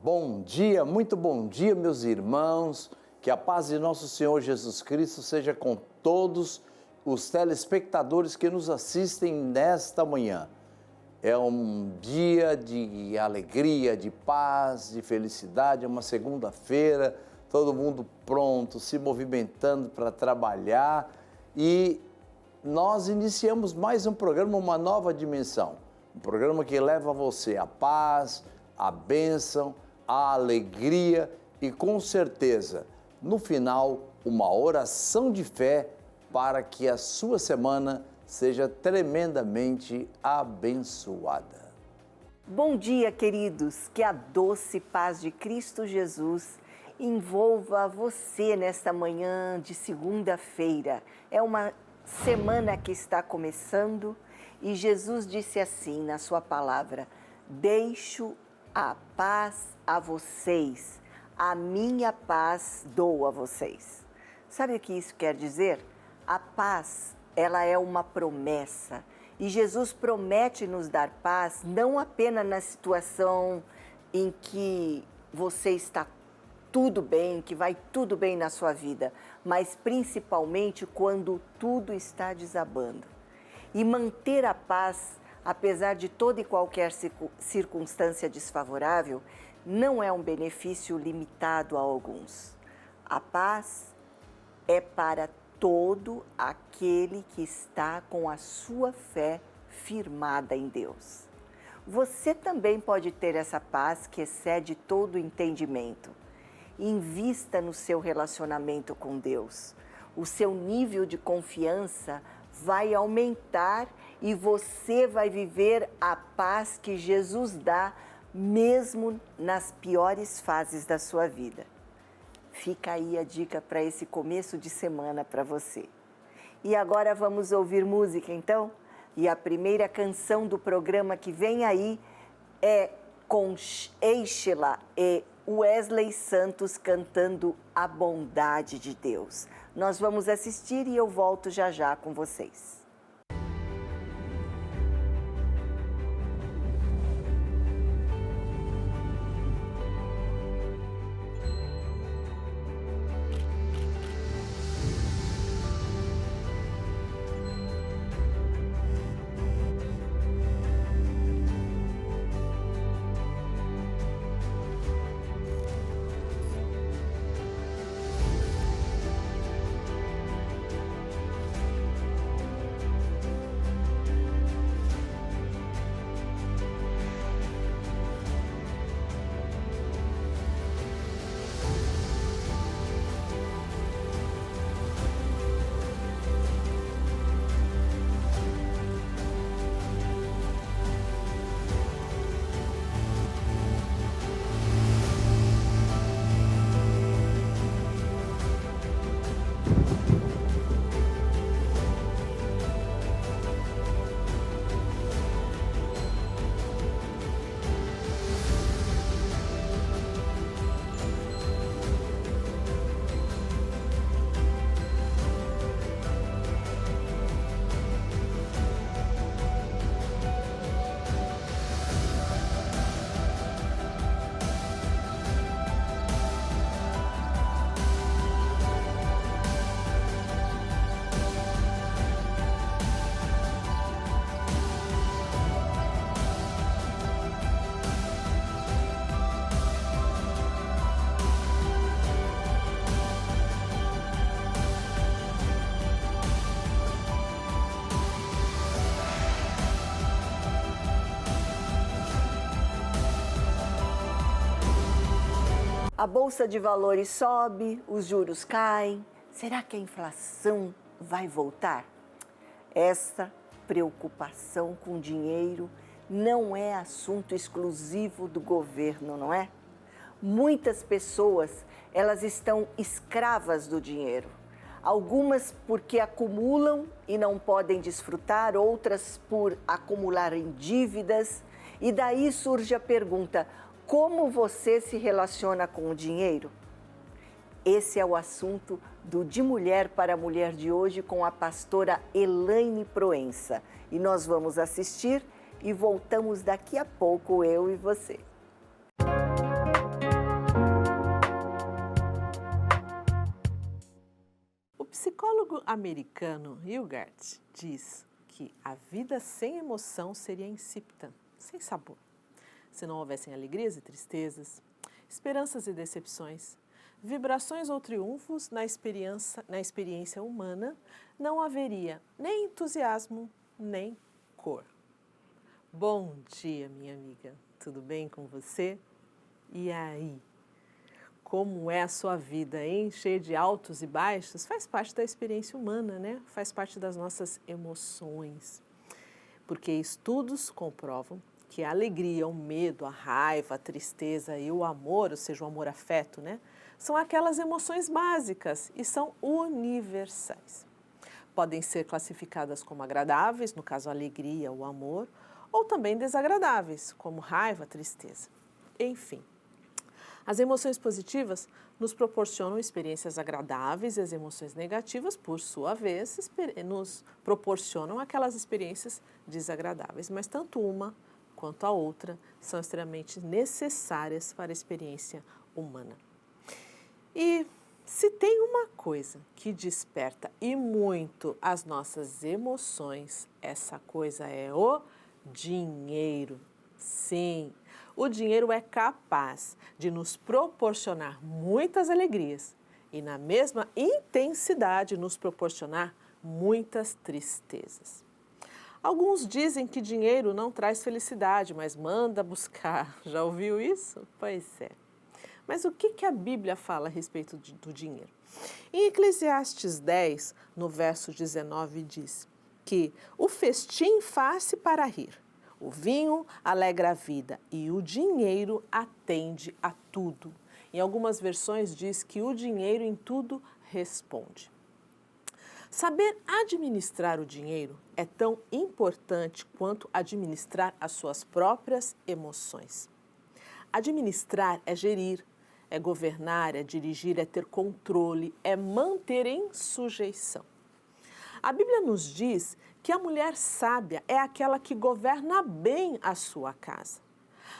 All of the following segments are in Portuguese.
Bom dia, muito bom dia, meus irmãos. Que a paz de nosso Senhor Jesus Cristo seja com todos os telespectadores que nos assistem nesta manhã. É um dia de alegria, de paz, de felicidade, é uma segunda-feira, todo mundo pronto, se movimentando para trabalhar e nós iniciamos mais um programa, uma nova dimensão. Um programa que leva a você a paz, a bênção, a alegria e com certeza, no final, uma oração de fé para que a sua semana seja tremendamente abençoada. Bom dia, queridos, que a doce paz de Cristo Jesus envolva você nesta manhã de segunda-feira. É uma semana que está começando e Jesus disse assim na sua palavra: deixo a paz a vocês, a minha paz dou a vocês. Sabe o que isso quer dizer? A paz, ela é uma promessa e Jesus promete nos dar paz não apenas na situação em que você está tudo bem, que vai tudo bem na sua vida, mas principalmente quando tudo está desabando. E manter a paz, apesar de toda e qualquer circunstância desfavorável, não é um benefício limitado a alguns. A paz é para todo aquele que está com a sua fé firmada em Deus. Você também pode ter essa paz que excede todo o entendimento. Invista no seu relacionamento com Deus. O seu nível de confiança vai aumentar e você vai viver a paz que Jesus dá, mesmo nas piores fases da sua vida. Fica aí a dica para esse começo de semana para você. E agora vamos ouvir música, então? E a primeira canção do programa que vem aí é com Eichela e Wesley Santos cantando A Bondade de Deus. Nós vamos assistir e eu volto já já com vocês. A bolsa de valores sobe, os juros caem. Será que a inflação vai voltar? Essa preocupação com dinheiro não é assunto exclusivo do governo, não é? Muitas pessoas, elas estão escravas do dinheiro. Algumas porque acumulam e não podem desfrutar, outras por acumularem dívidas. E daí surge a pergunta: como você se relaciona com o dinheiro? Esse é o assunto do De Mulher para Mulher de hoje com a pastora Elaine Proença. E nós vamos assistir e voltamos daqui a pouco, eu e você. psicólogo americano Hilgard diz que a vida sem emoção seria insípida, sem sabor. Se não houvessem alegrias e tristezas, esperanças e decepções, vibrações ou triunfos na experiência humana, não haveria nem entusiasmo, nem cor. Bom dia, minha amiga. Tudo bem com você? E aí? Como é a sua vida, hein? Cheia de altos e baixos? Faz parte da experiência humana, né? Faz parte das nossas emoções. Porque estudos comprovam que a alegria, o medo, a raiva, a tristeza e o amor, ou seja, o amor-afeto, né? São aquelas emoções básicas e são universais. Podem ser classificadas como agradáveis, no caso a alegria, o amor, ou também desagradáveis, como raiva, tristeza. Enfim, as emoções positivas nos proporcionam experiências agradáveis e as emoções negativas, por sua vez, nos proporcionam aquelas experiências desagradáveis. Mas tanto uma quanto a outra são extremamente necessárias para a experiência humana. E se tem uma coisa que desperta e muito as nossas emoções, essa coisa é o dinheiro. Sim, o dinheiro é capaz de nos proporcionar muitas alegrias e, na mesma intensidade, nos proporcionar muitas tristezas. Alguns dizem que dinheiro não traz felicidade, mas manda buscar. Já ouviu isso? Pois é. Mas o que a Bíblia fala a respeito do dinheiro? Em Eclesiastes 10, no verso 19, diz que o festim faz-se para rir, o vinho alegra a vida e o dinheiro atende a tudo. Em algumas versões diz que o dinheiro em tudo responde. Saber administrar o dinheiro é tão importante quanto administrar as suas próprias emoções. Administrar é gerir, é governar, é dirigir, é ter controle, é manter em sujeição. A Bíblia nos diz que a mulher sábia é aquela que governa bem a sua casa.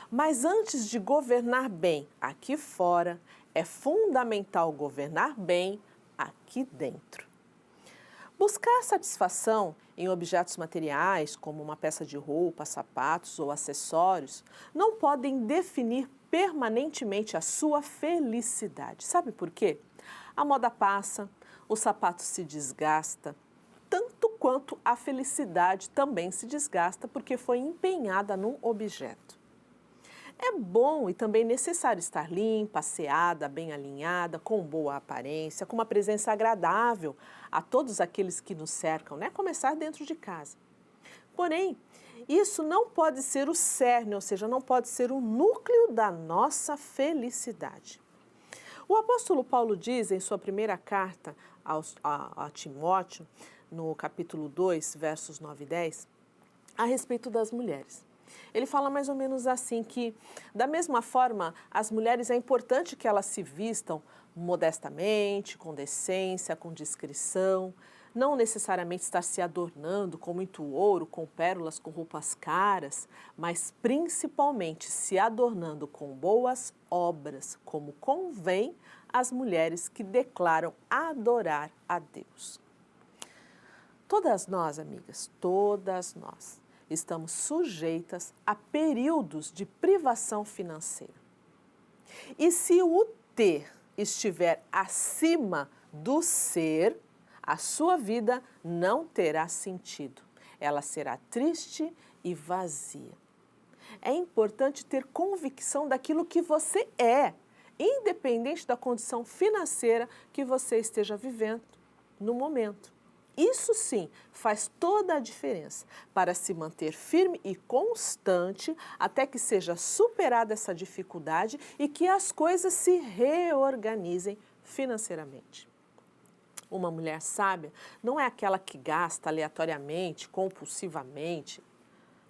Mas antes de governar bem aqui fora, é fundamental governar bem aqui dentro. Buscar satisfação em objetos materiais, como uma peça de roupa, sapatos ou acessórios, não podem definir permanentemente a sua felicidade. Sabe por quê? A moda passa, o sapato se desgasta, tanto quanto a felicidade também se desgasta porque foi empenhada num objeto. É bom e também necessário estar limpa, asseada, bem alinhada, com boa aparência, com uma presença agradável a todos aqueles que nos cercam, né? Começar dentro de casa. Porém, isso não pode ser o cerne, ou seja, não pode ser o núcleo da nossa felicidade. O apóstolo Paulo diz em sua primeira carta a Timóteo, no capítulo 2, versos 9 e 10, a respeito das mulheres. Ele fala mais ou menos assim que, da mesma forma, as mulheres é importante que elas se vistam modestamente, com decência, com discrição, não necessariamente estar se adornando com muito ouro, com pérolas, com roupas caras, mas principalmente se adornando com boas obras, como convém às mulheres que declaram adorar a Deus. Todas nós, amigas, todas nós, estamos sujeitas a períodos de privação financeira. E se o ter estiver acima do ser, a sua vida não terá sentido. Ela será triste e vazia. É importante ter convicção daquilo que você é, independente da condição financeira que você esteja vivendo no momento. Isso sim faz toda a diferença para se manter firme e constante até que seja superada essa dificuldade e que as coisas se reorganizem financeiramente. Uma mulher sábia não é aquela que gasta aleatoriamente, compulsivamente.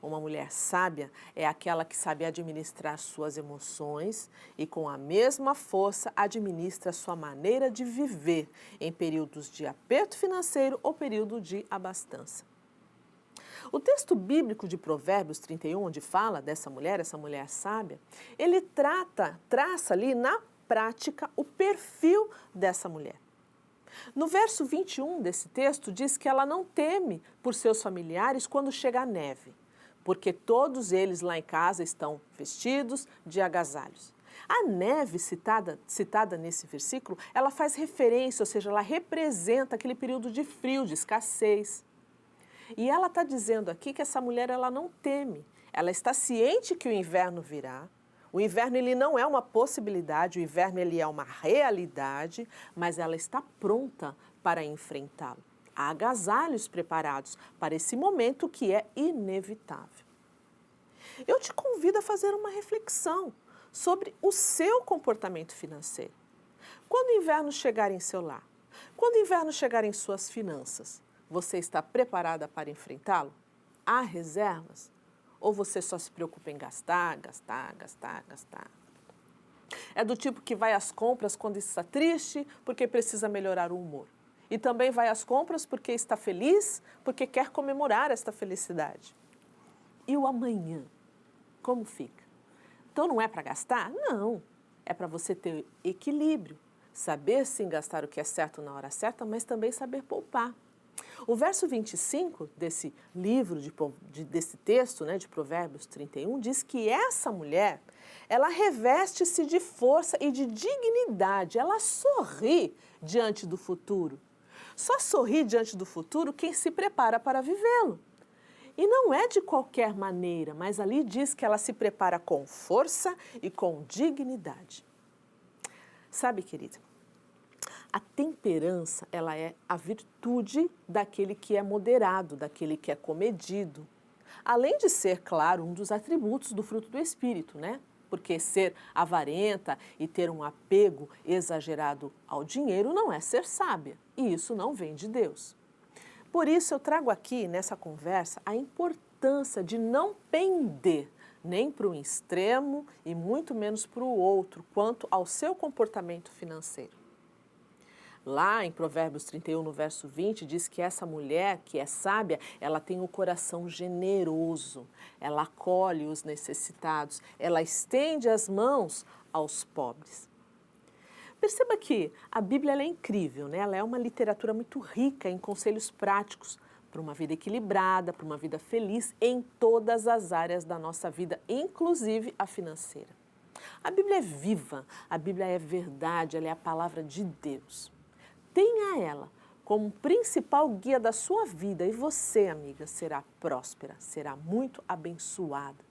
Uma mulher sábia é aquela que sabe administrar suas emoções e, com a mesma força, administra sua maneira de viver em períodos de aperto financeiro ou período de abastança. O texto bíblico de Provérbios 31, onde fala dessa mulher, essa mulher sábia, ele traça ali na prática o perfil dessa mulher. No verso 21 desse texto, diz que ela não teme por seus familiares quando chega a neve, porque todos eles lá em casa estão vestidos de agasalhos. A neve citada nesse versículo, ela faz referência, ou seja, ela representa aquele período de frio, de escassez. E ela está dizendo aqui que essa mulher ela não teme, ela está ciente que o inverno virá. O inverno ele não é uma possibilidade, o inverno ele é uma realidade, mas ela está pronta para enfrentá-lo. Há agasalhos preparados para esse momento que é inevitável. Eu te convido a fazer uma reflexão sobre o seu comportamento financeiro. Quando o inverno chegar em seu lar, quando o inverno chegar em suas finanças, você está preparada para enfrentá-lo? Há reservas? Ou você só se preocupa em gastar? É do tipo que vai às compras quando está triste, porque precisa melhorar o humor. E também vai às compras porque está feliz, porque quer comemorar esta felicidade. E o amanhã? Como fica? Então não é para gastar? Não. É para você ter equilíbrio. Saber sim gastar o que é certo na hora certa, mas também saber poupar. O verso 25 desse livro, desse texto, de Provérbios 31, diz que essa mulher, ela reveste-se de força e de dignidade, ela sorri diante do futuro. Só sorri diante do futuro quem se prepara para vivê-lo. E não é de qualquer maneira, mas ali diz que ela se prepara com força e com dignidade. Sabe, querida? A temperança, ela é a virtude daquele que é moderado, daquele que é comedido. Além de ser, claro, um dos atributos do fruto do Espírito, Porque ser avarenta e ter um apego exagerado ao dinheiro não é ser sábia, e isso não vem de Deus. Por isso eu trago aqui, nessa conversa, a importância de não pender nem para um extremo e muito menos para o outro, quanto ao seu comportamento financeiro. Lá em Provérbios 31, no verso 20, diz que essa mulher que é sábia, ela tem um coração generoso, ela acolhe os necessitados, ela estende as mãos aos pobres. Perceba que a Bíblia ela é incrível, Ela é uma literatura muito rica em conselhos práticos para uma vida equilibrada, para uma vida feliz em todas as áreas da nossa vida, inclusive a financeira. A Bíblia é viva, a Bíblia é verdade, ela é a palavra de Deus. Tenha ela como principal guia da sua vida e você, amiga, será próspera, será muito abençoada.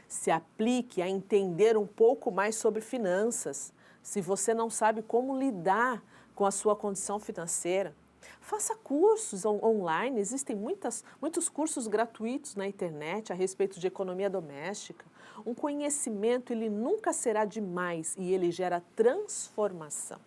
Se aplique a entender um pouco mais sobre finanças. Se você não sabe como lidar com a sua condição financeira, faça cursos online, existem muitos cursos gratuitos na internet a respeito de economia doméstica. Um conhecimento, ele nunca será demais e ele gera transformação.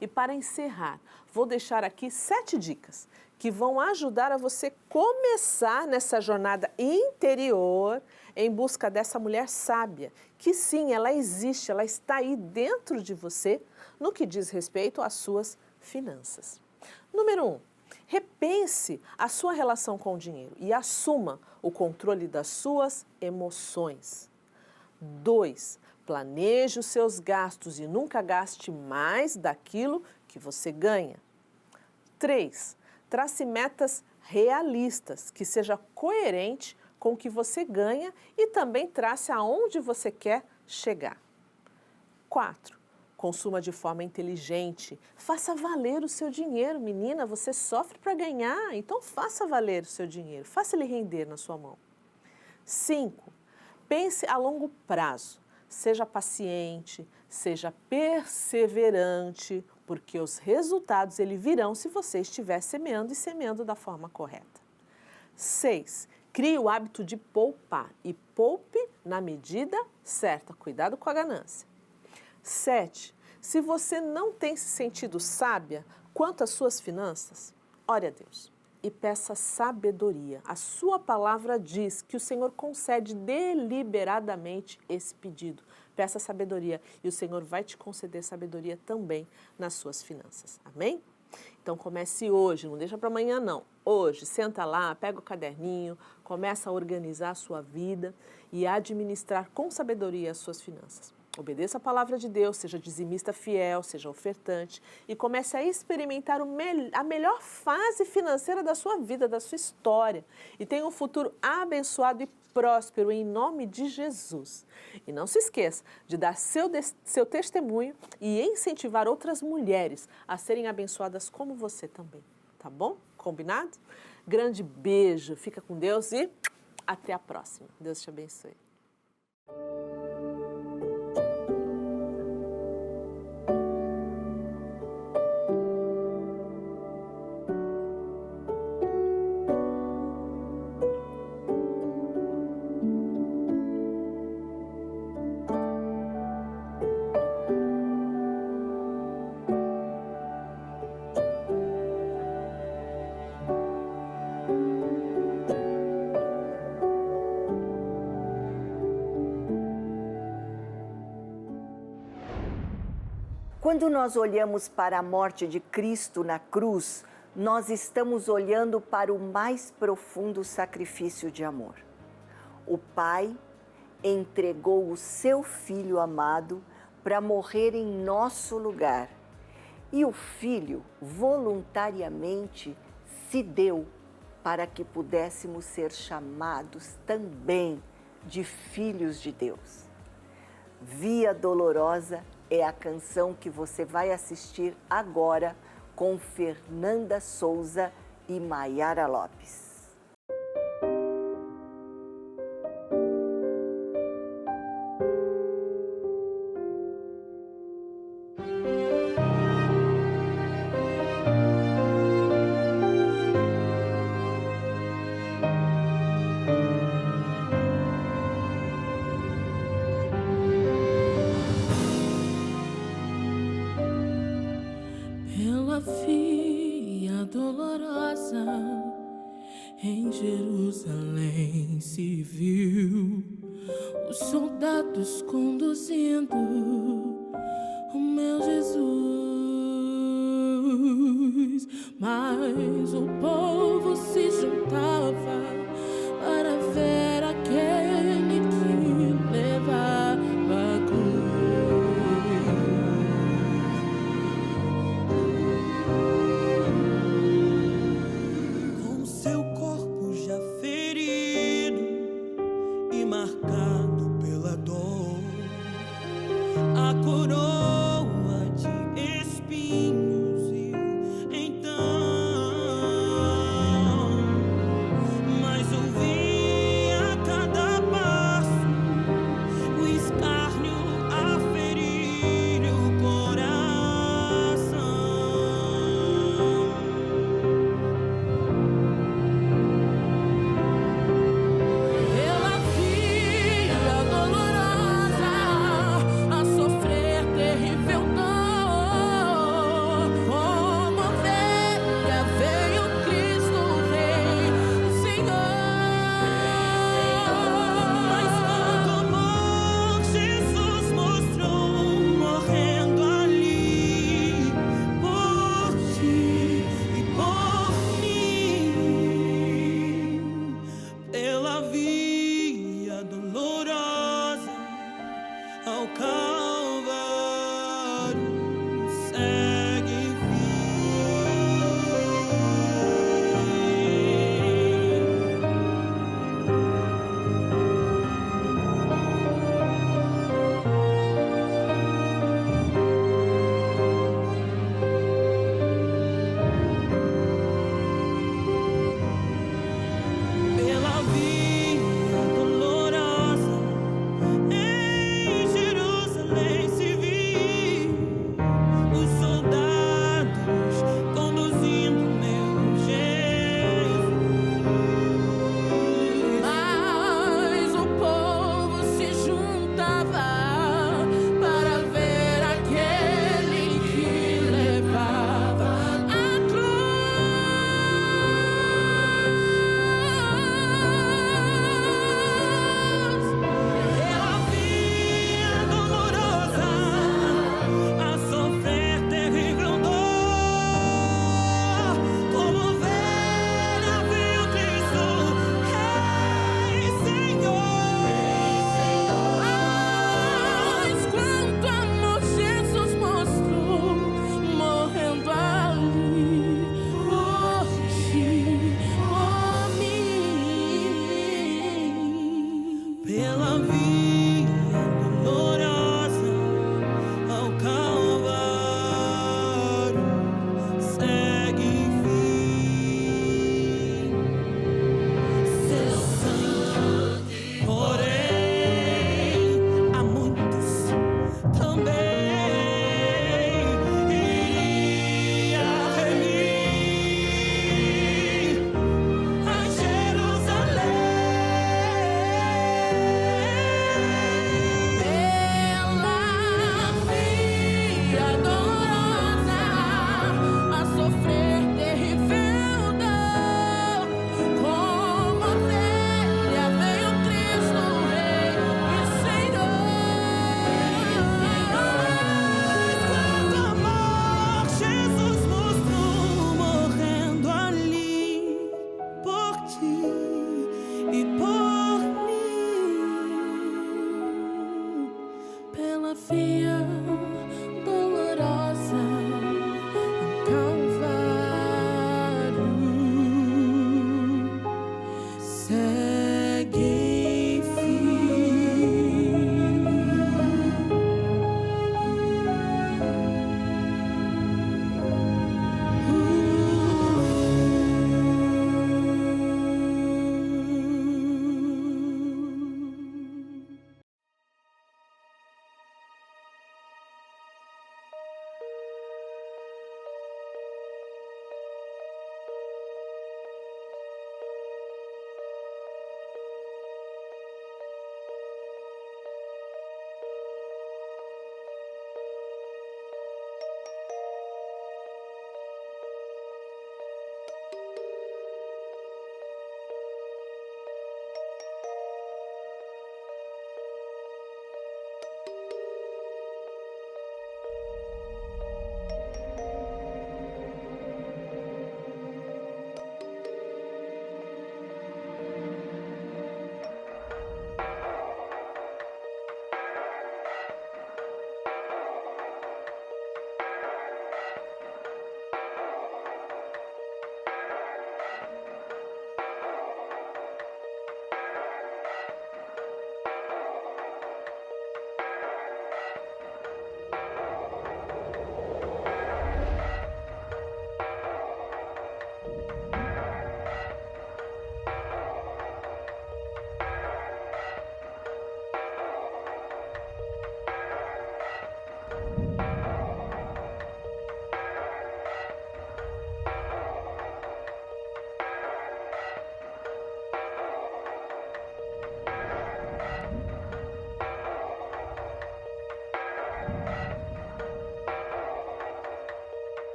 E para encerrar, vou deixar aqui 7 dicas que vão ajudar a você começar nessa jornada interior em busca dessa mulher sábia, que sim, ela existe, ela está aí dentro de você no que diz respeito às suas finanças. Número 1, repense a sua relação com o dinheiro e assuma o controle das suas emoções. 2, planeje os seus gastos e nunca gaste mais daquilo que você ganha. 3, trace metas realistas, que seja coerente com o que você ganha e também trace aonde você quer chegar. 4, consuma de forma inteligente, faça valer o seu dinheiro. Menina, você sofre para ganhar, então faça valer o seu dinheiro, faça ele render na sua mão. 5, pense a longo prazo. Seja paciente, seja perseverante, porque os resultados eles virão se você estiver semeando e semeando da forma correta. 6, crie o hábito de poupar e poupe na medida certa. Cuidado com a ganância. 7, se você não tem se sentido sábia quanto às suas finanças, ore a Deus e peça sabedoria. A sua palavra diz que o Senhor concede deliberadamente esse pedido. Peça sabedoria e o Senhor vai te conceder sabedoria também nas suas finanças. Amém? Então comece hoje, não deixa para amanhã não. Hoje, senta lá, pega o caderninho, começa a organizar a sua vida e a administrar com sabedoria as suas finanças. Obedeça a palavra de Deus, seja dizimista fiel, seja ofertante e comece a experimentar a melhor fase financeira da sua vida, da sua história. E tenha um futuro abençoado e próspero em nome de Jesus. E não se esqueça de dar seu testemunho e incentivar outras mulheres a serem abençoadas como você também. Tá bom? Combinado? Grande beijo, fica com Deus e até a próxima. Deus te abençoe. Quando nós olhamos para a morte de Cristo na cruz, nós estamos olhando para o mais profundo sacrifício de amor. O Pai entregou o seu Filho amado para morrer em nosso lugar. E o Filho voluntariamente se deu para que pudéssemos ser chamados também de filhos de Deus. Via Dolorosa é a canção que você vai assistir agora com Fernanda Souza e Maiara Lopes. Pela via dolorosa em Jerusalém se viu os soldados conduzindo o meu Jesus, mas o povo se juntava para ver aquele que levava a cruz. Marcado pela dor, a coroa de espinhos e então dolorosa, Calvário, segue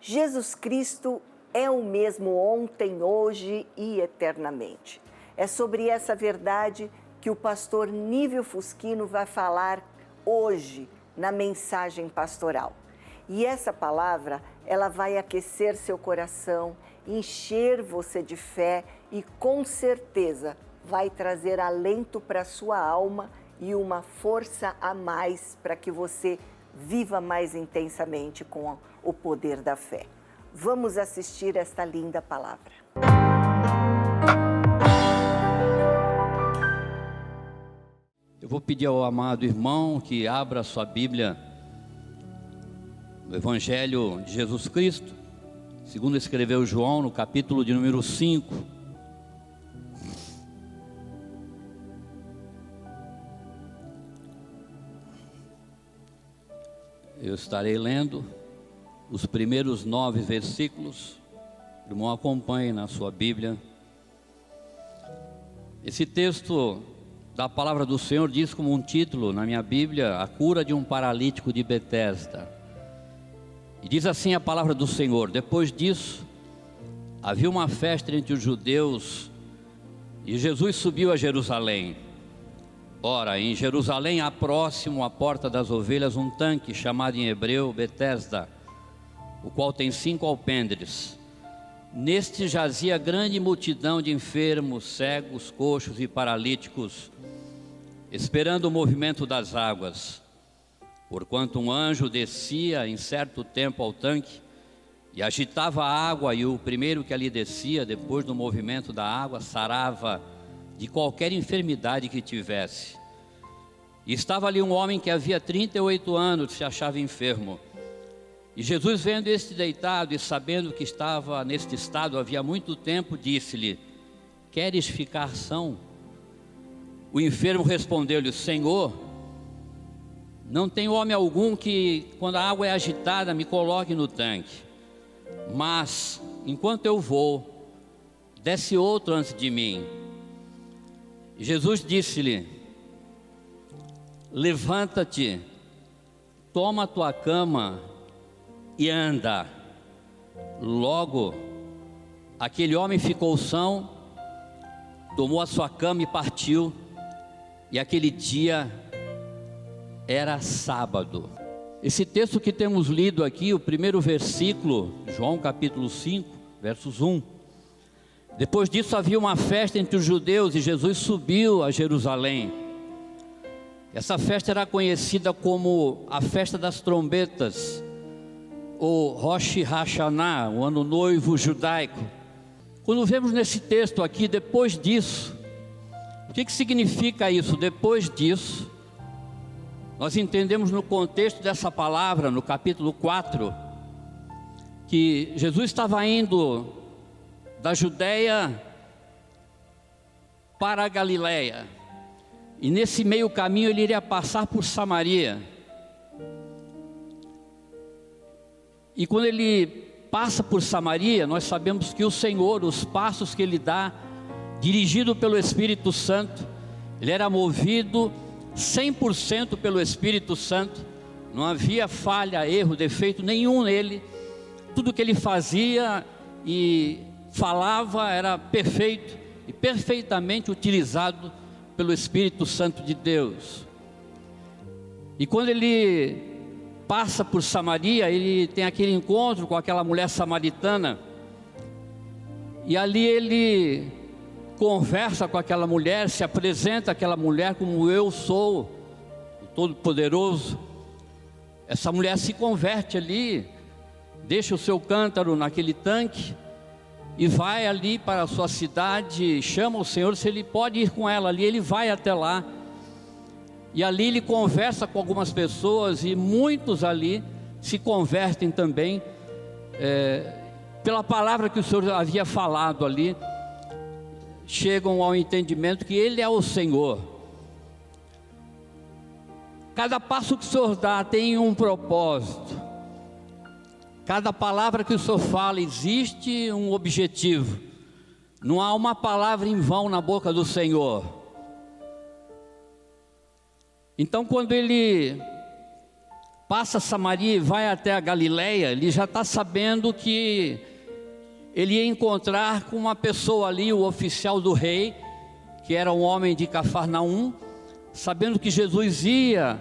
Jesus Cristo é o mesmo ontem, hoje e eternamente. É sobre essa verdade que o pastor Nívio Fusquino vai falar hoje na mensagem pastoral. E essa palavra, ela vai aquecer seu coração, encher você de fé e com certeza vai trazer alento para sua alma e uma força a mais para que você viva mais intensamente com o poder da fé. Vamos assistir esta linda palavra. Eu vou pedir ao amado irmão que abra sua Bíblia no Evangelho de Jesus Cristo, segundo escreveu João, no capítulo de número 5. Eu estarei lendo os primeiros 9 versículos. O irmão acompanhe na sua Bíblia. Esse texto da palavra do Senhor diz como um título na minha Bíblia: a cura de um paralítico de Betesda. E diz assim a palavra do Senhor: depois disso, havia uma festa entre os judeus e Jesus subiu a Jerusalém. Ora, em Jerusalém há próximo à porta das ovelhas um tanque chamado em hebreu Betesda, o qual tem 5 alpendres. neste jazia grande multidão de enfermos, cegos, coxos e paralíticos, esperando o movimento das águas. Porquanto um anjo descia em certo tempo ao tanque e agitava a água, e o primeiro que ali descia, depois do movimento da água, sarava de qualquer enfermidade que tivesse. E estava ali um homem que havia 38 anos, se achava enfermo. E Jesus, vendo este deitado e sabendo que estava neste estado havia muito tempo, disse-lhe: queres ficar são? O enfermo respondeu-lhe: Senhor, não tem homem algum que, quando a água é agitada, me coloque no tanque. Mas, enquanto eu vou, desce outro antes de mim. E Jesus disse-lhe: levanta-te, toma a tua cama e anda. Logo, aquele homem ficou são, tomou a sua cama e partiu. E aquele dia era sábado. Esse texto que temos lido aqui, o primeiro versículo, João capítulo 5, versos 1. Depois disso havia uma festa entre os judeus e Jesus subiu a Jerusalém. Essa festa era conhecida como a festa das trombetas, ou Rosh Hashanah, o ano noivo judaico. Quando vemos nesse texto aqui, depois disso, o que significa isso? Depois disso, nós entendemos no contexto dessa palavra, no capítulo 4, que Jesus estava indo da Judéia para a Galileia, e nesse meio caminho ele iria passar por Samaria. E quando ele passa por Samaria, nós sabemos que o Senhor, os passos que ele dá, dirigido pelo Espírito Santo, ele era movido 100% pelo Espírito Santo, não havia falha, erro, defeito nenhum nele. Tudo que ele fazia e falava era perfeito e perfeitamente utilizado pelo Espírito Santo de Deus. E quando ele passa por Samaria, ele tem aquele encontro com aquela mulher samaritana, e ali ele conversa com aquela mulher, se apresenta àquela mulher como: eu sou o Todo-Poderoso. Essa mulher se converte ali, deixa o seu cântaro naquele tanque e vai ali para a sua cidade, chama o Senhor se ele pode ir com ela ali. Ele vai até lá, e ali ele conversa com algumas pessoas, e muitos ali se convertem também, pela palavra que o Senhor havia falado ali, chegam ao entendimento que Ele é o Senhor. Cada passo que o Senhor dá tem um propósito. Cada palavra que o Senhor fala existe um objetivo. Não há uma palavra em vão na boca do Senhor. Então, quando ele passa Samaria e vai até a Galileia, ele já está sabendo que ele ia encontrar com uma pessoa ali, o oficial do rei, que era um homem de Cafarnaum. Sabendo que Jesus ia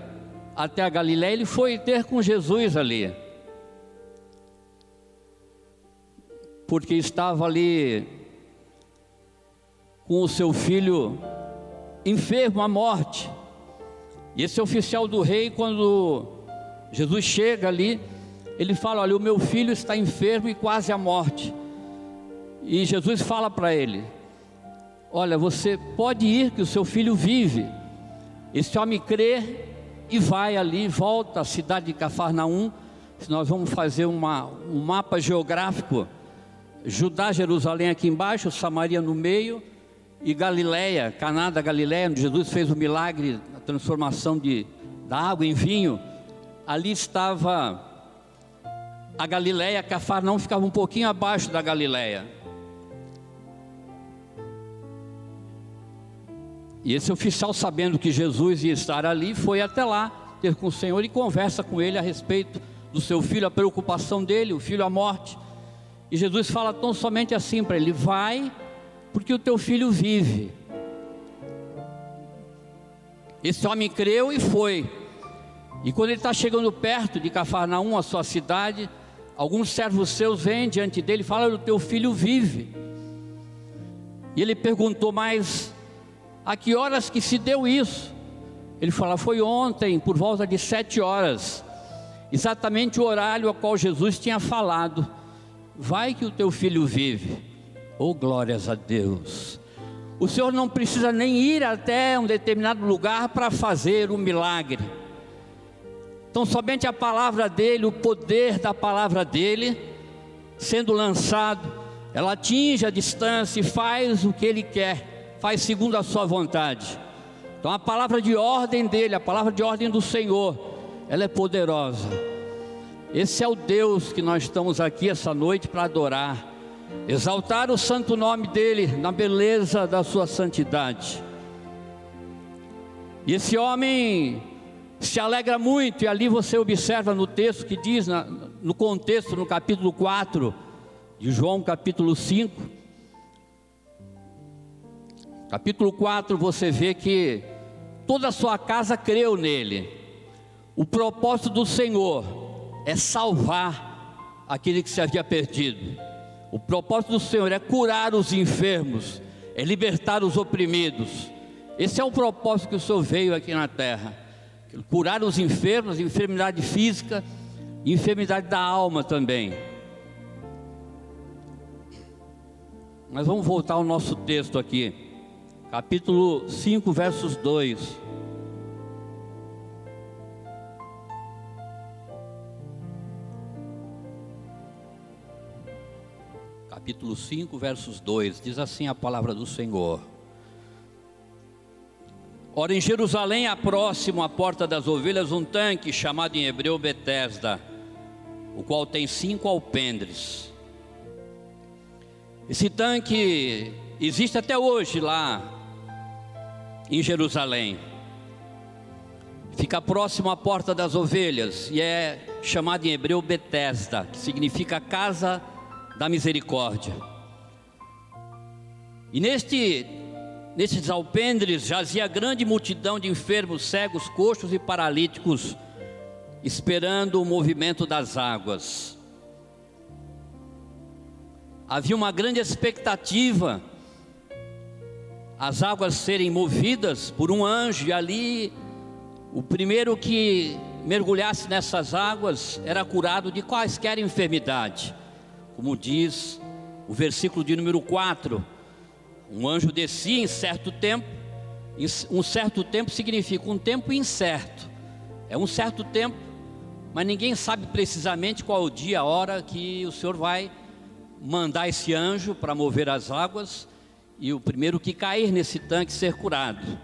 até a Galileia, ele foi ter com Jesus ali, porque estava ali com o seu filho enfermo à morte. E esse oficial do rei, quando Jesus chega ali, ele fala: olha, o meu filho está enfermo e quase à morte. E Jesus fala para ele: olha, você pode ir que o seu filho vive. Esse homem crê e vai ali, volta à cidade de Cafarnaum. Nós vamos fazer um mapa geográfico: Judá, Jerusalém aqui embaixo, Samaria no meio, e Galileia, Caná da Galileia, onde Jesus fez o milagre, a transformação da água em vinho. Ali estava a Galileia. Cafarnaum ficava um pouquinho abaixo da Galileia. E esse oficial, sabendo que Jesus ia estar ali, foi até lá ter com o Senhor e conversa com ele a respeito do seu filho, a preocupação dele, o filho à morte. E Jesus fala tão somente assim para ele: vai, porque o teu filho vive. Esse homem creu e foi. E quando ele está chegando perto de Cafarnaum, a sua cidade, alguns servos seus vêm diante dele e falam: o teu filho vive. E ele perguntou: mas a que horas que se deu isso? Ele falou: foi ontem, por volta de 7 horas, exatamente o horário ao qual Jesus tinha falado: vai que o teu filho vive. Oh, glórias a Deus! O Senhor não precisa nem ir até um determinado lugar para fazer um milagre. Então somente a palavra dele, o poder da palavra dele, sendo lançado, ela atinge a distância e faz o que ele quer, faz segundo a sua vontade. Então a palavra de ordem dele, a palavra de ordem do Senhor, ela é poderosa. Esse é o Deus que nós estamos aqui essa noite para adorar, exaltar o santo nome dele, na beleza da sua santidade. E esse homem se alegra muito, e ali você observa no texto que diz, no contexto, no capítulo 4 de João, capítulo 5, capítulo 4, você vê que toda a sua casa creu nele. O propósito do Senhor é salvar aquele que se havia perdido. O propósito do Senhor é curar os enfermos, é libertar os oprimidos. Esse é o propósito que o Senhor veio aqui na terra: curar os enfermos, enfermidade física e enfermidade da alma também. Mas vamos voltar ao nosso texto aqui, capítulo 5, versos 2. Capítulo 5, versos 2, diz assim a palavra do Senhor: ora, em Jerusalém, próximo à porta das ovelhas, um tanque chamado em hebreu Betesda, o qual tem 5 alpendres. Esse tanque existe até hoje lá em Jerusalém. Fica próximo à porta das ovelhas e é chamado em hebreu Betesda, que significa casa da misericórdia. E nestes alpendres jazia grande multidão de enfermos, cegos, coxos e paralíticos, esperando o movimento das águas. Havia uma grande expectativa, as águas serem movidas por um anjo, e ali o primeiro que mergulhasse nessas águas era curado de quaisquer enfermidade. Como diz o versículo de número 4, um anjo descia em certo tempo. Um certo tempo significa um tempo incerto. É um certo tempo, mas ninguém sabe precisamente qual é o dia, a hora que o Senhor vai mandar esse anjo para mover as águas e o primeiro que cair nesse tanque ser curado.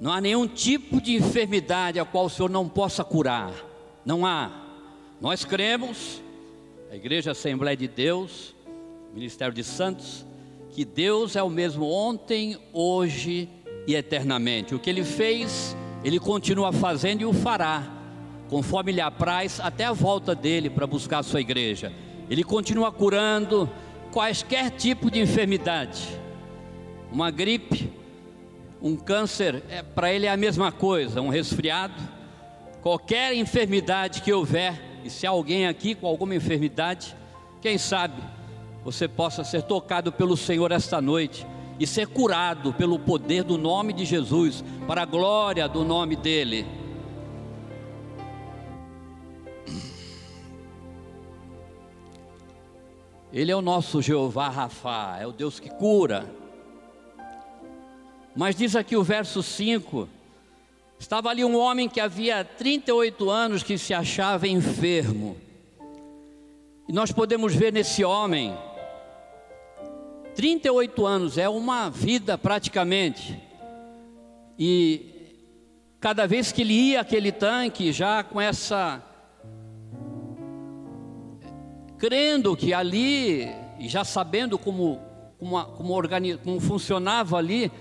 Não há nenhum tipo de enfermidade a qual o Senhor não possa curar. Não há. Nós cremos, a Igreja Assembleia de Deus, Ministério de Santos, que Deus é o mesmo ontem, hoje e eternamente. O que Ele fez, Ele continua fazendo e o fará, conforme lhe apraz, até a volta dEle para buscar a sua igreja. Ele continua curando quaisquer tipo de enfermidade. Uma gripe, um câncer, para Ele é a mesma coisa, um resfriado, qualquer enfermidade que houver. E se há alguém aqui com alguma enfermidade, quem sabe você possa ser tocado pelo Senhor esta noite e ser curado pelo poder do nome de Jesus, para a glória do nome dEle. Ele é o nosso Jeová Rafa, é o Deus que cura. Mas diz aqui o verso 5, estava ali um homem que havia 38 anos que se achava enfermo. E nós podemos ver nesse homem, 38 anos, é uma vida praticamente. E cada vez que ele ia àquele tanque, já com essa, crendo que ali, e já sabendo como funcionava ali,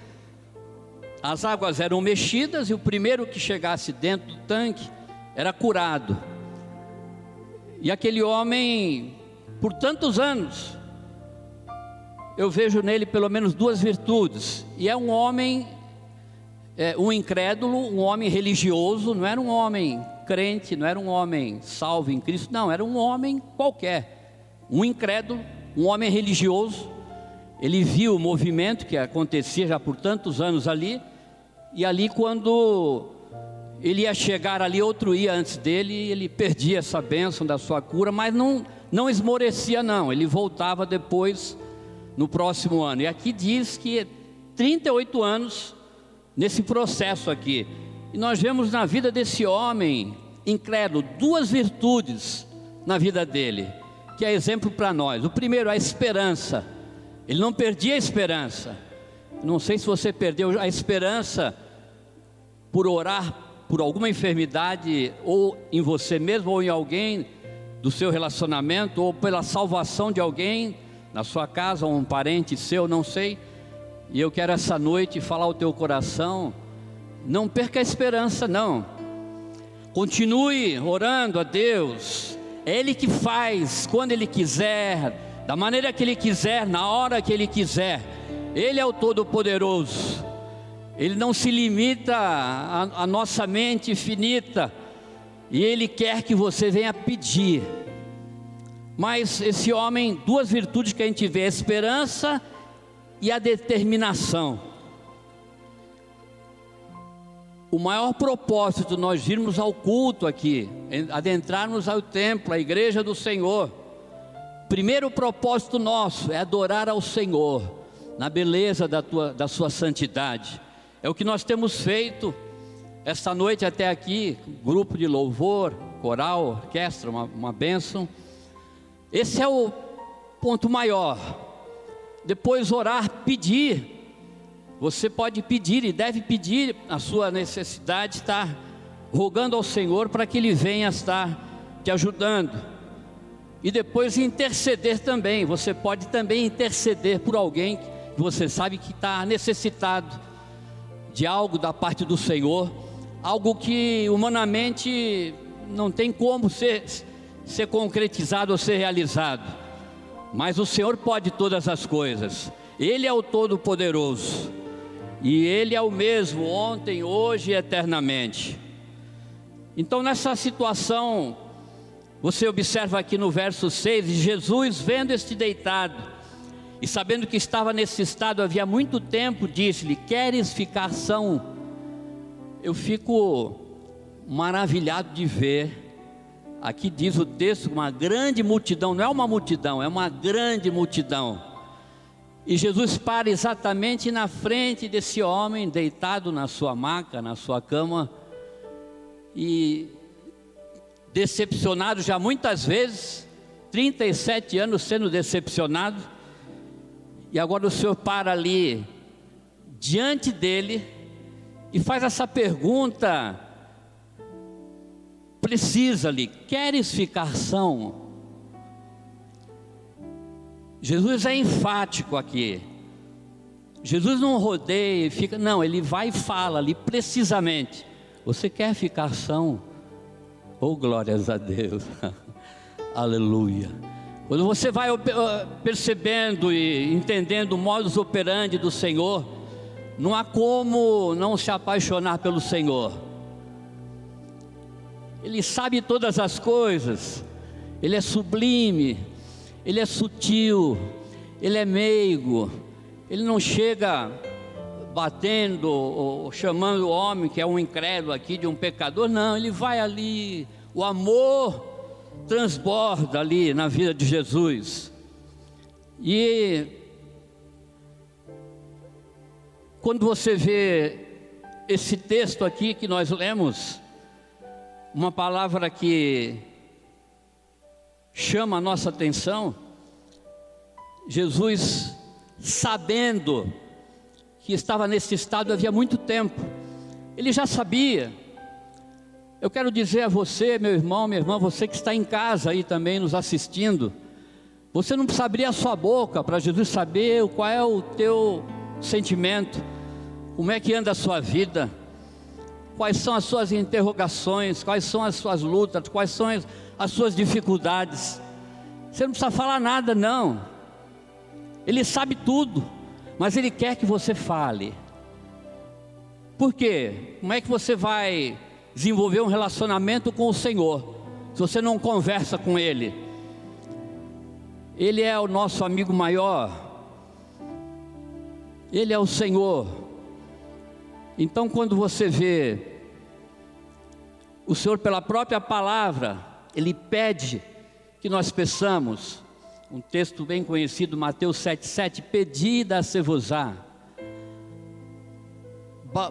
as águas eram mexidas e o primeiro que chegasse dentro do tanque era curado. E aquele homem, por tantos anos, eu vejo nele pelo menos 2 virtudes. E é um homem, um incrédulo, um homem religioso, não era um homem crente, não era um homem salvo em Cristo, não, era um homem qualquer, um incrédulo, um homem religioso. Ele viu o movimento que acontecia já por tantos anos ali, e ali quando ele ia chegar ali, outro ia antes dele, e ele perdia essa bênção da sua cura, mas não esmorecia não, ele voltava depois no próximo ano. E aqui diz que 38 anos nesse processo aqui. E nós vemos na vida desse homem incrédulo duas virtudes na vida dele, que é exemplo para nós. O primeiro, a esperança. Ele não perdia a esperança. Não sei se você perdeu a esperança por orar por alguma enfermidade, ou em você mesmo, ou em alguém do seu relacionamento, ou pela salvação de alguém na sua casa, ou um parente seu, não sei. E eu quero essa noite falar ao teu coração: não perca a esperança não, continue orando a Deus. É Ele que faz quando Ele quiser, da maneira que Ele quiser, na hora que Ele quiser. Ele é o Todo-Poderoso. Ele não se limita à nossa mente finita, e Ele quer que você venha pedir. Mas esse homem, duas virtudes que a gente vê: a esperança e a determinação. O maior propósito de nós virmos ao culto aqui, adentrarmos ao templo, à igreja do Senhor, primeiro propósito nosso é adorar ao Senhor na beleza da sua santidade. É o que nós temos feito esta noite até aqui, grupo de louvor, coral, orquestra, uma bênção. Esse é o ponto maior. Depois orar, pedir. Você pode pedir e deve pedir a sua necessidade, estar rogando ao Senhor para que Ele venha estar te ajudando. E depois interceder também. Você pode também interceder por alguém que você sabe que está necessitado de algo da parte do Senhor, algo que humanamente não tem como ser concretizado ou ser realizado, mas o Senhor pode todas as coisas. Ele é o Todo-Poderoso, e Ele é o mesmo ontem, hoje e eternamente. Então, nessa situação, você observa aqui no verso 6, Jesus, vendo este deitado e sabendo que estava nesse estado havia muito tempo, disse-lhe: queres ficar são? Eu fico maravilhado de ver, aqui diz o texto, uma grande multidão, não é uma multidão, é uma grande multidão. E Jesus para exatamente na frente desse homem, deitado na sua maca, na sua cama, e decepcionado já muitas vezes, 37 anos sendo decepcionado. E agora o Senhor para ali, diante dele, e faz essa pergunta precisa ali: queres ficar são? Jesus é enfático aqui. Jesus não rodeia e fica, não, Ele vai e fala ali precisamente: você quer ficar são? Oh, glórias a Deus. Aleluia. Quando você vai percebendo e entendendo o modus operandi do Senhor, não há como não se apaixonar pelo Senhor. Ele sabe todas as coisas, Ele é sublime, Ele é sutil, Ele é meigo. Ele não chega batendo ou chamando o homem que é um incrédulo aqui de um pecador, não. Ele vai ali, o amor transborda ali na vida de Jesus. E quando você vê esse texto aqui que nós lemos, uma palavra que chama a nossa atenção: Jesus, sabendo que estava nesse estado havia muito tempo, Ele já sabia. Eu quero dizer a você, meu irmão, minha irmã, você que está em casa aí também nos assistindo, você não precisa abrir a sua boca para Jesus saber qual é o teu sentimento, como é que anda a sua vida, quais são as suas interrogações, quais são as suas lutas, quais são as suas dificuldades. Você não precisa falar nada não, Ele sabe tudo, mas Ele quer que você fale. Por quê? Como é que você vai desenvolver um relacionamento com o Senhor, se você não conversa com Ele. Ele é o nosso amigo maior, Ele é o Senhor. Então, quando você vê o Senhor, pela própria palavra, Ele pede que nós peçamos. Um texto bem conhecido, Mateus 7,7: pedi e dá-se-vos-á,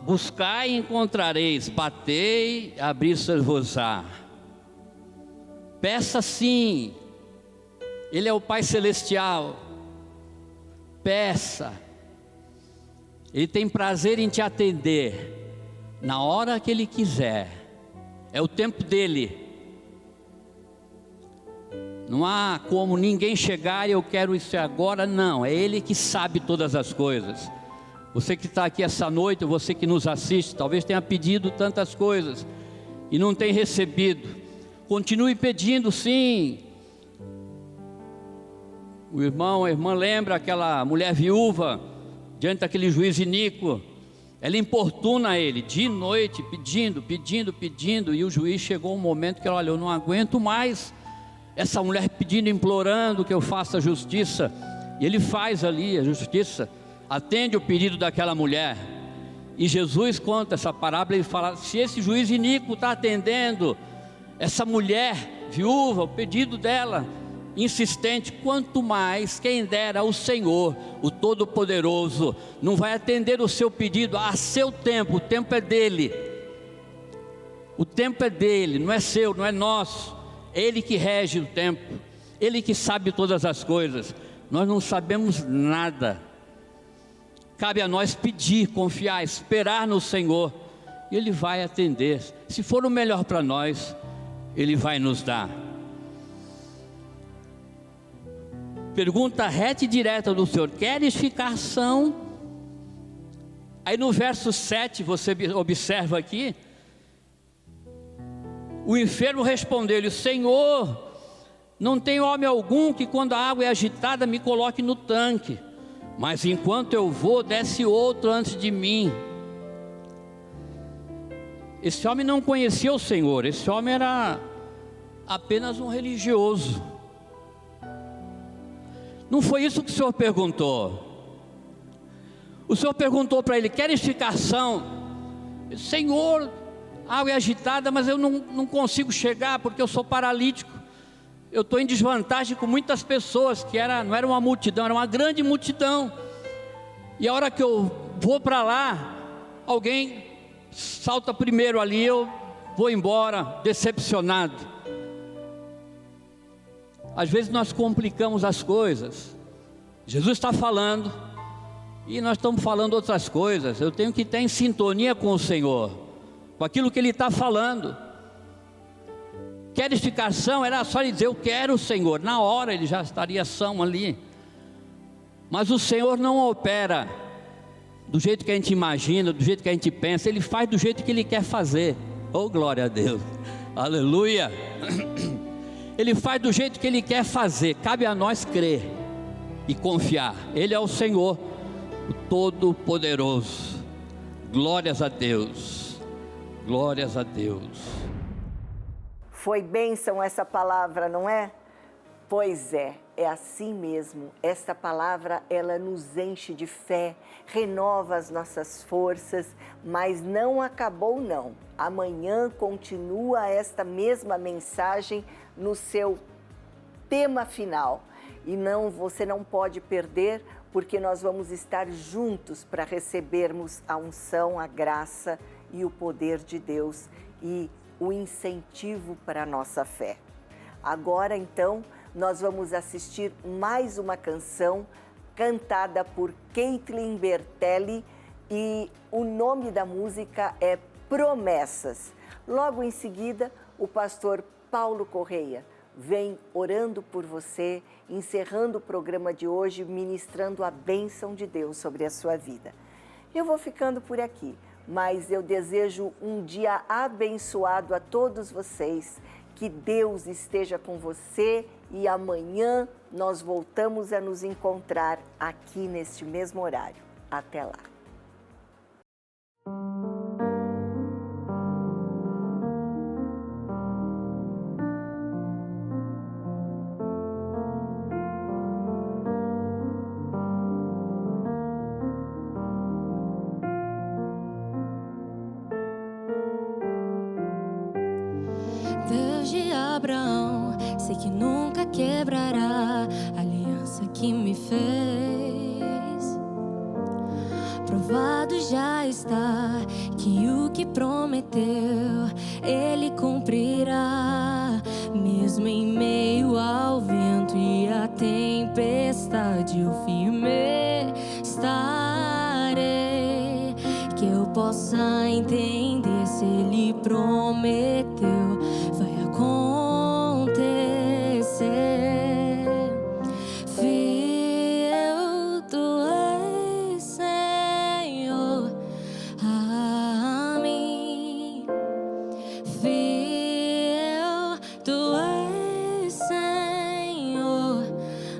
buscai e encontrareis, batei, abrir-se-vos-á. Peça sim, Ele é o Pai Celestial, peça, Ele tem prazer em te atender, na hora que Ele quiser, é o tempo dEle. Não há como ninguém chegar e eu quero isso agora, não, é Ele que sabe todas as coisas. Você que está aqui essa noite, você que nos assiste, talvez tenha pedido tantas coisas e não tem recebido. Continue pedindo sim. O irmão, a irmã lembra aquela mulher viúva, diante daquele juiz iníquo, ela importuna ele, de noite, pedindo, e o juiz chegou um momento que ela olha, eu não aguento mais essa mulher pedindo, implorando que eu faça justiça, e ele faz ali a justiça, atende o pedido daquela mulher. E Jesus conta essa parábola e fala, se esse juiz iníquo está atendendo essa mulher viúva, o pedido dela, insistente, quanto mais, quem dera o Senhor, o Todo-Poderoso, não vai atender o seu pedido a seu tempo, o tempo é dele, o tempo é dele, não é seu, não é nosso, é Ele que rege o tempo, Ele que sabe todas as coisas, nós não sabemos nada. Cabe a nós pedir, confiar, esperar no Senhor, e Ele vai atender. Se for o melhor para nós, Ele vai nos dar. Pergunta reta e direta do Senhor, queres ficar são? Aí no verso 7, você observa aqui, o enfermo respondeu-lhe, Senhor, não tem homem algum que quando a água é agitada me coloque no tanque, mas enquanto eu vou, desce outro antes de mim. Esse homem não conhecia o Senhor, esse homem era apenas um religioso. Não foi isso que o Senhor perguntou. O Senhor perguntou para ele, queres ficar são? Senhor, a água é agitada, mas eu não consigo chegar porque eu sou paralítico. Eu estou em desvantagem com muitas pessoas, não era uma multidão, era uma grande multidão. E a hora que eu vou para lá, alguém salta primeiro ali, eu vou embora, decepcionado. Às vezes nós complicamos as coisas. Jesus está falando, e nós estamos falando outras coisas. Eu tenho que estar em sintonia com o Senhor, com aquilo que Ele está falando. Queres ficar são? Era só ele dizer, eu quero o Senhor. Na hora ele já estaria são ali. Mas o Senhor não opera do jeito que a gente imagina, do jeito que a gente pensa. Ele faz do jeito que Ele quer fazer. Oh, glória a Deus, aleluia. Ele faz do jeito que Ele quer fazer. Cabe a nós crer e confiar. Ele é o Senhor, o Todo-Poderoso. Glórias a Deus, glórias a Deus. Foi bênção essa palavra, não é? Pois é assim mesmo. Esta palavra, ela nos enche de fé, renova as nossas forças, mas não acabou não. Amanhã continua esta mesma mensagem no seu tema final. E você não pode perder, porque nós vamos estar juntos para recebermos a unção, a graça e o poder de Deus e o incentivo para a nossa fé. Agora então, nós vamos assistir mais uma canção cantada por Caitlin Bertelli e o nome da música é Promessas. Logo em seguida, o pastor Paulo Correia vem orando por você, encerrando o programa de hoje, ministrando a bênção de Deus sobre a sua vida. Eu vou ficando por aqui, mas eu desejo um dia abençoado a todos vocês, que Deus esteja com você e amanhã nós voltamos a nos encontrar aqui neste mesmo horário. Até lá. Abraão, sei que nunca quebrará a aliança que me fez. Provado já está que o que prometeu Ele cumprirá. Mesmo em meio ao vento e à tempestade, eu firme estarei. Que eu possa entender, se Ele prometeu, vai acontecer. Fiel tu és, Senhor, a mim. Fiel tu és, Senhor,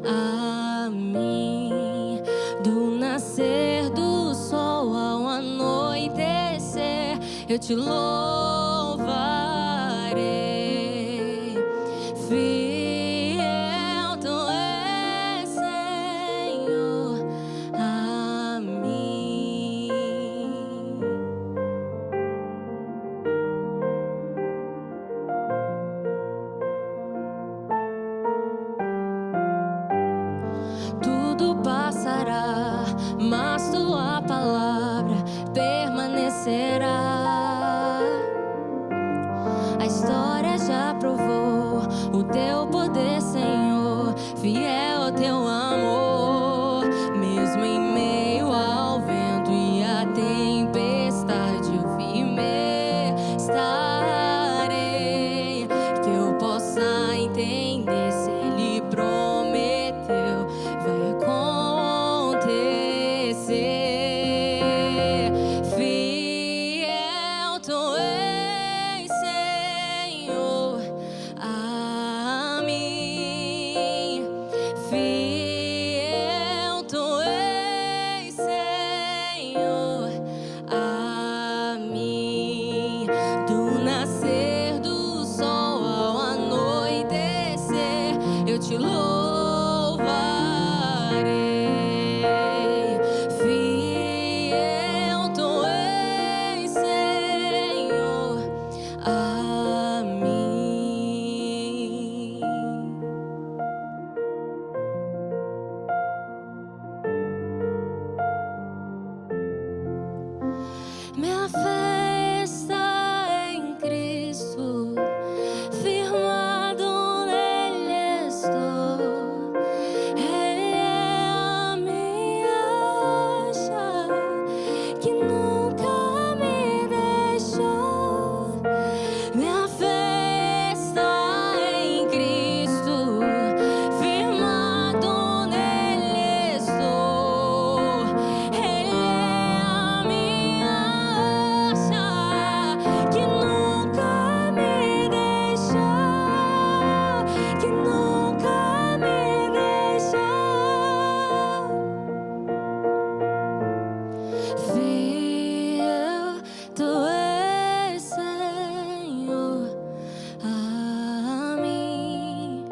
a mim. Do nascer do sol ao anoitecer, eu te louvarei. Fiel tu és, Senhor, a mim. Tudo passará, mas tua palavra permanecerá. A história já provou o teu poder, Senhor. Fiel ao teu amor. Mesmo em meio ao vento e à tempestade, eu firme estarei. Que eu possa entender, se Ele prometeu, vai acontecer. Fiel tu és, Senhor, a mim. Fiel tu és, Senhor, a mim. Do nascer do sol ao anoitecer, eu te louvarei. Fiel tu és, Senhor, a mim. Minha fé está em Cristo, firmado nele estou. Ele é a minha rocha, que nunca me deixou. Minha fé está em Cristo, firmado nele estou. Ele é a minha rocha, que nunca me deixou, que nunca me deixou. Fiel tu és, Senhor, a mim.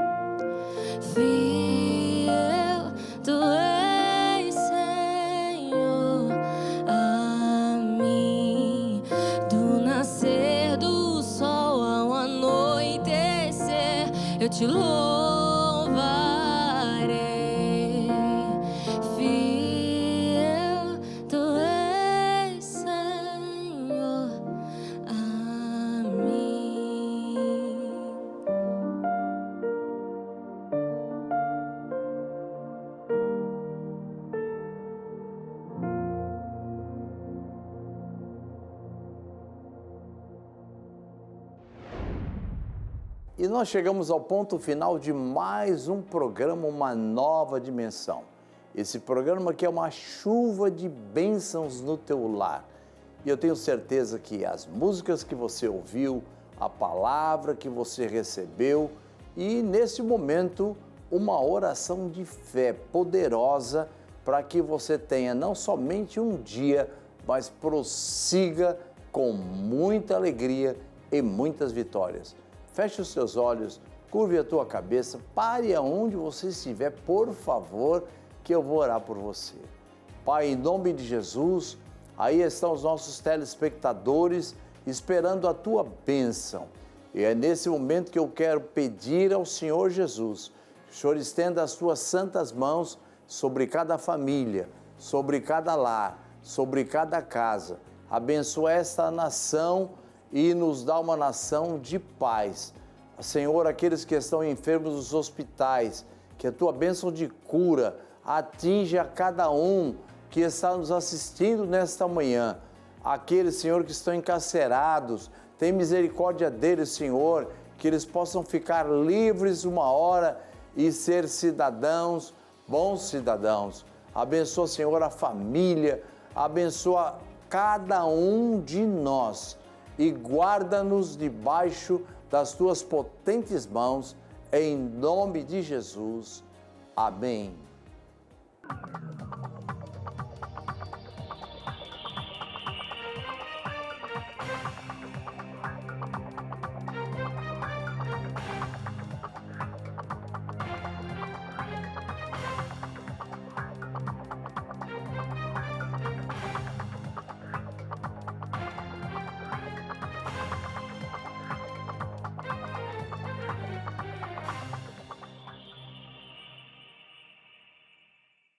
Fiel tu és, Senhor, a mim. Do nascer do sol ao anoitecer, eu te louvarei. Fiel tu és, Senhor, a mim. E nós chegamos ao ponto final de mais um programa, Uma Nova Dimensão. Esse programa que é uma chuva de bênçãos no teu lar. E eu tenho certeza que as músicas que você ouviu, a palavra que você recebeu e, nesse momento, uma oração de fé poderosa para que você tenha não somente um dia, mas prossiga com muita alegria e muitas vitórias. Feche os seus olhos, curve a tua cabeça, pare aonde você estiver, por favor, que eu vou orar por você. Pai, em nome de Jesus, aí estão os nossos telespectadores esperando a tua bênção. E é nesse momento que eu quero pedir ao Senhor Jesus, que o Senhor estenda as tuas santas mãos sobre cada família, sobre cada lar, sobre cada casa. Abençoa esta nação e nos dá uma nação de paz. Senhor, aqueles que estão enfermos nos hospitais, que a tua bênção de cura atinja a cada um que está nos assistindo nesta manhã. Aqueles, Senhor, que estão encarcerados, tem misericórdia deles, Senhor, que eles possam ficar livres uma hora e ser cidadãos, bons cidadãos. Abençoa, Senhor, a família, abençoa cada um de nós e guarda-nos debaixo das tuas potentes mãos, em nome de Jesus. Amém.